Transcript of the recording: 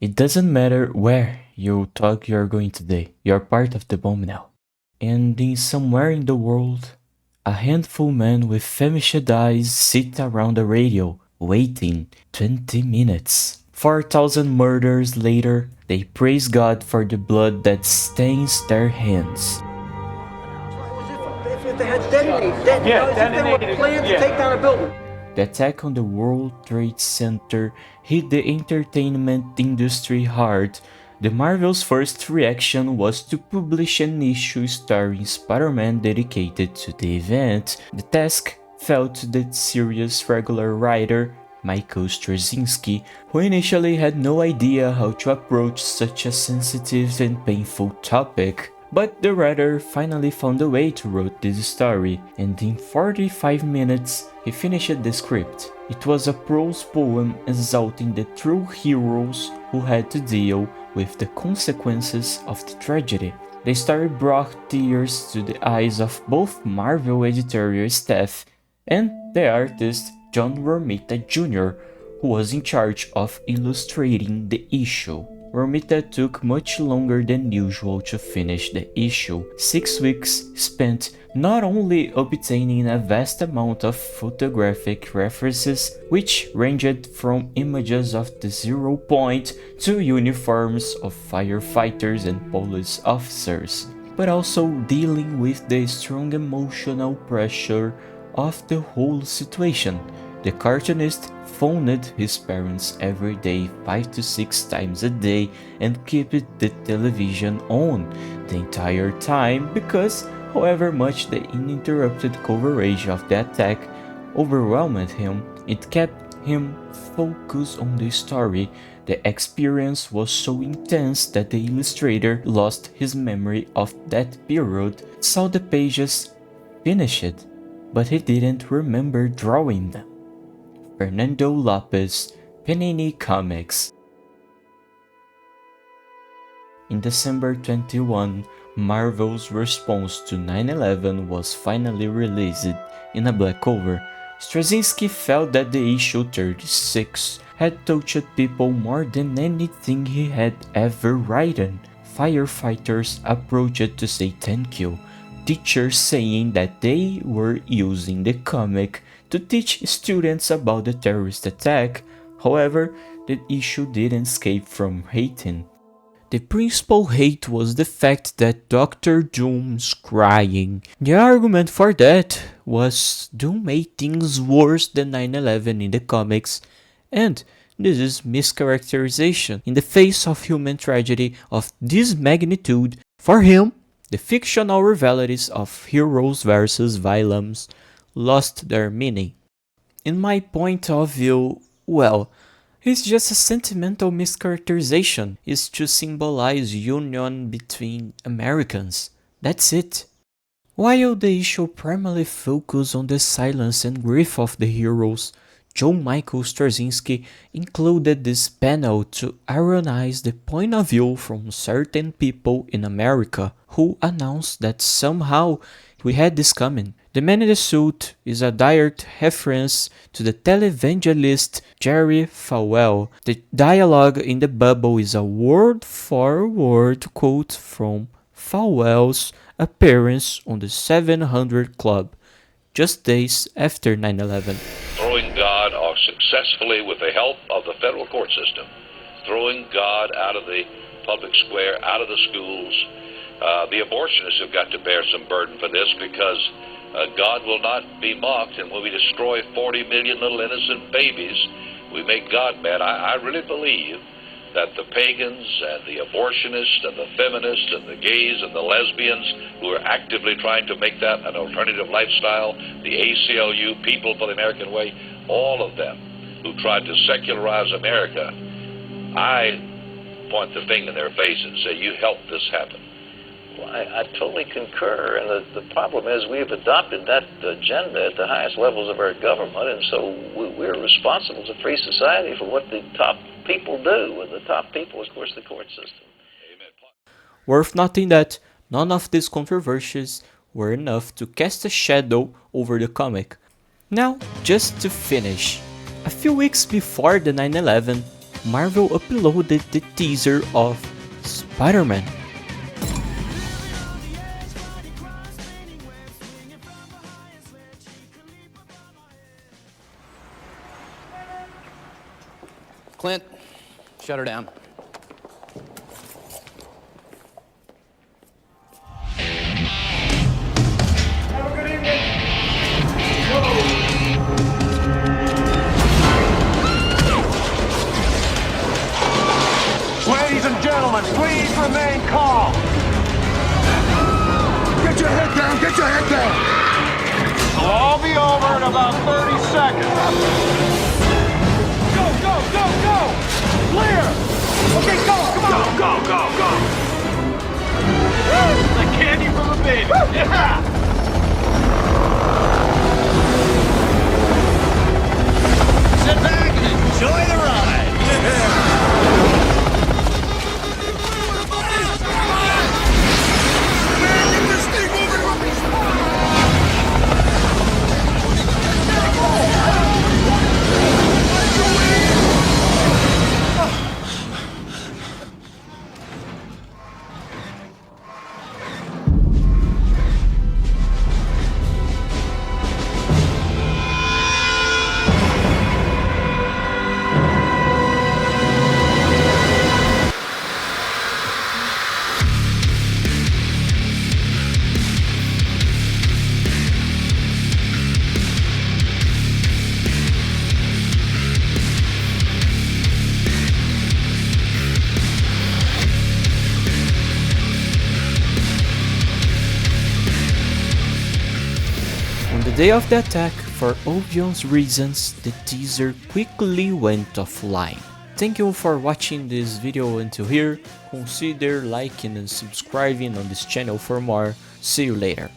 It doesn't matter where you thought you're going today, you're part of the bomb now. And in somewhere in the world, a handful men with famished eyes sit around a radio, waiting 20 minutes. 4,000 murders later, they praise God for the blood that stains their hands. If they had detonated, if they were planned to take down a building. The attack on the World Trade Center hit the entertainment industry hard. The Marvel's first reaction was to publish an issue starring Spider-Man dedicated to the event. The task fell to the series' regular writer, Michael Straczynski, who initially had no idea how to approach such a sensitive and painful topic. But the writer finally found a way to write this story, and in 45 minutes he finished the script. It was a prose poem exalting the true heroes who had to deal with the consequences of the tragedy. The story brought tears to the eyes of both Marvel editorial staff and the artist John Romita Jr., who was in charge of illustrating the issue. Romita took much longer than usual to finish the issue, 6 weeks spent not only obtaining a vast amount of photographic references, which ranged from images of the 0 point to uniforms of firefighters and police officers, but also dealing with the strong emotional pressure of the whole situation. The cartoonist phoned his parents every day 5 to 6 times a day and kept the television on the entire time because, however much the uninterrupted coverage of the attack overwhelmed him, it kept him focused on the story. The experience was so intense that the illustrator lost his memory of that period, saw the pages finished, but he didn't remember drawing them. Fernando Lopez, Panini Comics. In December 21, Marvel's response to 9/11 was finally released in a black cover. Straczynski felt that the issue 36 had touched people more than anything he had ever written. Firefighters approached to say thank you, teachers saying that they were using the comic to teach students about the terrorist attack. However, the issue didn't escape from hating. The principal hate was the fact that Dr. Doom's crying. The argument for that was Doom made things worse than 9/11 in the comics, and this is mischaracterization in the face of human tragedy of this magnitude. For him, the fictional rivalities of heroes versus villains lost their meaning. In my point of view, well, it's just a sentimental mischaracterization. It's to symbolize union between Americans. That's it. While the issue primarily focused on the silence and grief of the heroes, John Michael Straczynski included this panel to ironize the point of view from certain people in America who announced that somehow we had this coming. The man in the suit is a direct reference to the televangelist Jerry Falwell. The dialogue in the bubble is a word-for-word quote from Falwell's appearance on the 700 Club, just days after 9/11. Throwing God off successfully with the help of the federal court system, throwing God out of the public square, out of the schools. The abortionists have got to bear some burden for this because God will not be mocked, and when we destroy 40 million little innocent babies, we make God mad. I really believe that the pagans and the abortionists and the feminists and the gays and the lesbians who are actively trying to make that an alternative lifestyle, the ACLU, People for the American Way, all of them who tried to secularize America, I point the finger in their face and say, you helped this happen. Well, I totally concur, and the problem is we've adopted that agenda at the highest levels of our government, and so we're responsible as a free society for what the top people do, and the top people is, of course, the court system. Worth noting that none of these controversies were enough to cast a shadow over the comic. Now, just to finish, a few weeks before the 9/11, Marvel uploaded the teaser of Spider-Man. Clint, shut her down. Have a good evening. Ladies and gentlemen, please remain calm. Get your head down, get your head down. It'll all be over in about 30 seconds. Go, go, go, go! Clear! Okay, go, come on! Go, go, go, go! Like candy from a baby. Yeah! Sit back and enjoy the ride. On the day of the attack, for obvious reasons, the teaser quickly went offline. Thank you for watching this video until here. Consider liking and subscribing on this channel for more. See you later.